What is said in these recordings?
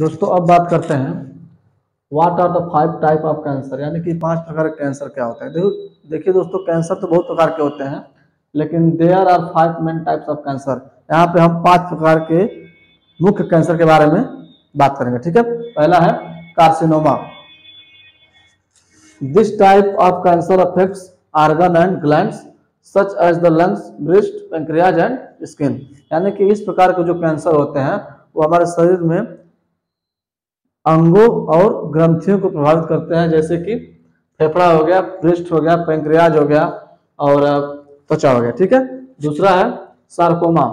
दोस्तों अब बात करते हैं what are the 5 type of cancer, यानी कि 5 प्रकार के कैंसर क्या होते हैं। देखिए दोस्तों, कैंसर तो बहुत प्रकार के होते हैं, लेकिन there are 5 main types of cancer. यहाँ पे हम 5 प्रकार के मुख्य कैंसर के बारे में बात करेंगे। ठीक है, पहला है carcinoma. This type of cancer affects organ and glands such as the lungs, breast, pancreas and skin. यानी कि इस प्रकार के जो कैंसर होते हैं वो हमारे शरीर में अंगों और ग्रंथियों को प्रभावित करते हैं, जैसे कि फेफड़ा हो गया, ब्रेस्ट हो गया, पैंक्रियाज हो गया और त्वचा हो गया। ठीक है, दूसरा है sarcoma.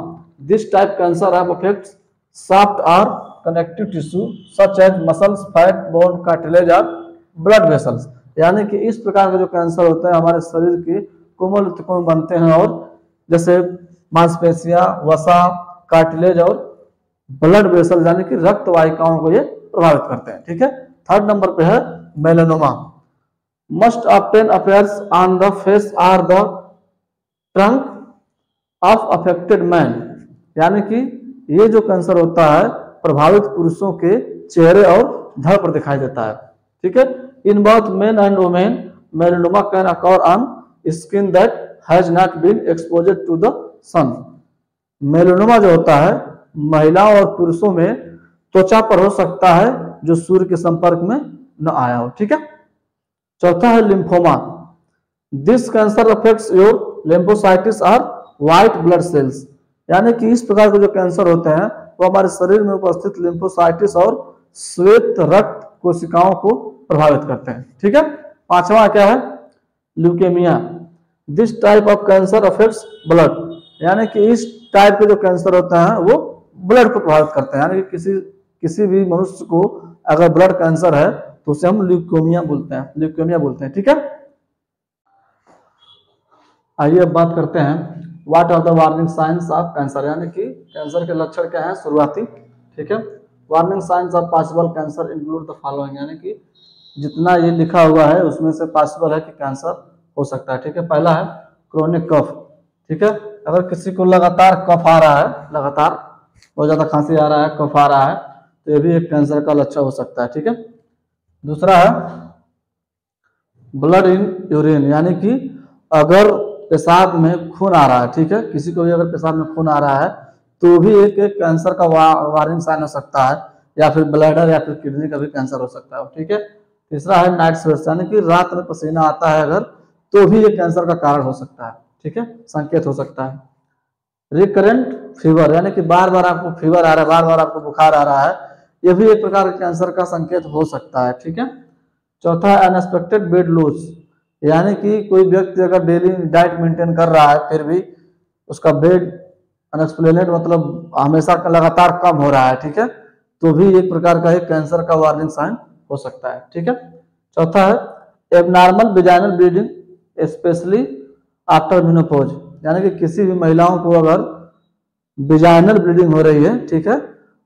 This type cancer affects soft और connective tissue such as muscles, fat, bone, cartilage और ब्लड वेसल्स। यानी कि इस प्रकार के जो कैंसर होते हैं हमारे शरीर के कोमल ऊतकों में बनते हैं, और जैसे मांसपेशियां, वसा, कार्टिलेज और ब्लड वेसल यानी कि रक्त वाहिकाओं को ये प्रभावित करते हैं। ठीक है, थर्ड नंबर पे है melanoma. Most often appears on the face और the trunk of affected man. यानी कि ये जो कैंसर होता है प्रभावित पुरुषों के चेहरे और धड़ पर दिखाई देता है। ठीक है, in both men and women melanoma can occur on skin that has not been exposed to the sun. Melanoma जो होता है महिलाओं और पुरुषों में त्वचा पर हो सकता है जो सूर्य के संपर्क में न आया हो। ठीक है, चौथा है lymphoma. This cancer affects your lymphocytes और व्हाइट ब्लड सेल्स। यानी कि इस प्रकार के जो कैंसर होते हैं वो हमारे शरीर में उपस्थित लिम्फोसाइटिस और श्वेत रक्त कोशिकाओं को प्रभावित करते हैं। ठीक है, पांचवा क्या है, leukaemia. This type of cancer affects blood. यानी कि इस टाइप के जो कैंसर होते हैं वो ब्लड को प्रभावित करते हैं। यानी कि किसी भी मनुष्य को अगर ब्लड कैंसर है तो उसे हम ल्यूकेमिया बोलते हैं। ठीक है, आइए अब बात करते हैं what are the warning signs of cancer. यानी कि कैंसर के लक्षण क्या है शुरुआती। ठीक है, warning signs of possible cancer include the following. यानी कि जितना ये लिखा हुआ है उसमें से पॉसिबल है कि कैंसर हो सकता है। ठीक है, पहला है क्रोनिक कफ। ठीक है, अगर किसी को लगातार कफ आ रहा है, लगातार बहुत ज्यादा खांसी आ रहा है, कफ आ रहा है, तो ये भी एक कैंसर का लक्षण हो सकता है। ठीक है, दूसरा है ब्लड इन यूरिन। यानी कि अगर पेशाब में खून आ रहा है, ठीक है, किसी को भी अगर पेशाब में खून आ रहा है तो भी एक कैंसर का वार्निंग साइन हो सकता है, या फिर ब्लैडर या फिर किडनी का भी कैंसर हो सकता है। ठीक है, तीसरा है नाइट स्वेट्स। यानी कि रात में पसीना आता है अगर, तो भी ये कैंसर का कारण हो सकता है। ठीक है, संकेत हो सकता है। Recurrent fever. यानी कि बार बार आपको फीवर आ रहा है, बार बार आपको बुखार आ रहा है, यह भी एक प्रकार का कैंसर का संकेत हो सकता है। ठीक है, चौथा है अनएक्सपेक्टेड वेट लॉस। यानी कि कोई व्यक्ति अगर डेली डाइट मेंटेन कर रहा है फिर भी उसका वेट अनएक्सप्लेनेड मतलब हमेशा लगातार कम हो रहा है, ठीक है, तो भी एक प्रकार का एक कैंसर का वार्निंग साइन हो सकता है। ठीक है, चौथा है abnormal vaginal bleeding specially after menopause. यानी कि किसी भी महिलाओं को अगर वेजाइनल ब्लीडिंग हो रही है, ठीक है,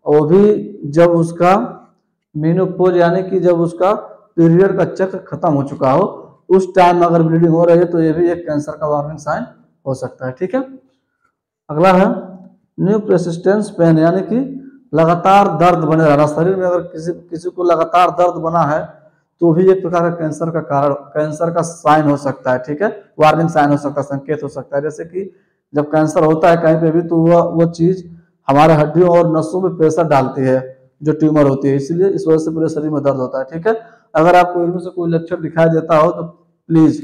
और भी जब उसका मेनोपॉज यानी कि जब उसका पीरियड का चक्र खत्म हो चुका हो, उस टाइम अगर ब्लीडिंग हो रही है तो ये भी एक कैंसर का वार्निंग साइन हो सकता है। ठीक है, अगला है न्यू परसिस्टेंस पेन। यानी कि लगातार दर्द बने रहना शरीर में। अगर किसी को लगातार दर्द बना है तो भी एक प्रकार का कैंसर का साइन हो सकता है। ठीक है, वार्निंग साइन हो सकता है, संकेत हो सकता है। जैसे कि जब कैंसर होता है कहीं पे भी तो वो चीज हमारे हड्डियों और नसों में प्रेशर डालती है, जो ट्यूमर होती है, इसलिए इस वजह से पूरे शरीर में दर्द होता है। ठीक है, अगर आपको इनमें से कोई लक्षण दिखाई देता हो तो प्लीज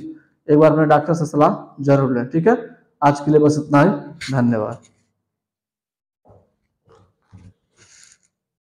एक बार अपने डॉक्टर से सलाह जरूर लें। ठीक है, आज के लिए बस इतना ही, धन्यवाद।